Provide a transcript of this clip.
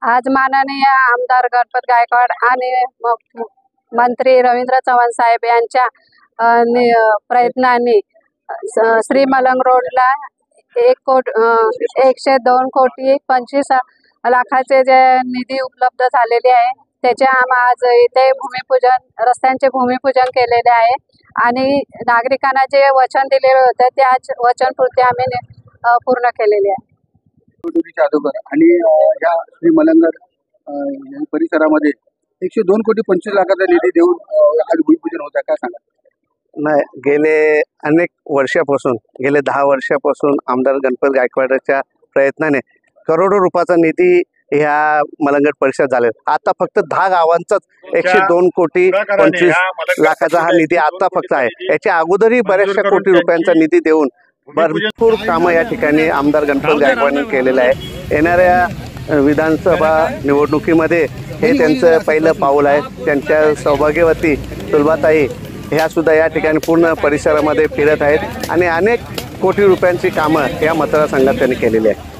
आज माननीय आमदार गणपत गायकवाड आणि मंत्री रवींद्र चव्हाण साहेब यांच्या प्रयत्नांनी श्री मलंग रोडला 102 कोटी 25 लाखाचे जे निधी उपलब्ध झालेले आहे त्याचे आज इथे भूमिपूजन रस्त्यांचे भूमिपूजन केलेले आहे आणि नागरिकांना जे वचन दिलेले होते ते आज वचनपूर्ती आम्ही पूर्ण केलेली आहे। आणि या श्री मलंगर परिसरामध्ये 102 कोटी 25 लाखाचा निधी देऊन आज भूमिपूजन होत आहे, काय सांगा? नाही, गेले अनेक वर्षापासून गेले 10 वर्षापासून आमदार गणपत गायकवाडच्या प्रयत्नाने करोडो रुपयाचा निधी ह्या मलंगड परिसरात झाले। आता फक्त 10 गावांचाच 102 कोटी 25 लाखाचा हा निधी आता फक्त आहे। याच्या अगोदरही बऱ्याचशा कोटी रुपयांचा निधी देऊन भरपूर कामं या ठिकाणी आमदार गणपत गायकवाडने केलेलं आहे। येणाऱ्या विधानसभा निवडणुकीमध्ये हे त्यांचं पहिलं पाऊल आहे। त्यांच्या सौभाग्यवती सुलभाताई ह्या सुद्धा या ठिकाणी पूर्ण परिसरामध्ये फिरत आहेत आणि अनेक कोटी रुपयांची कामं या मतदारसंघात त्यांनी केलेली आहेत।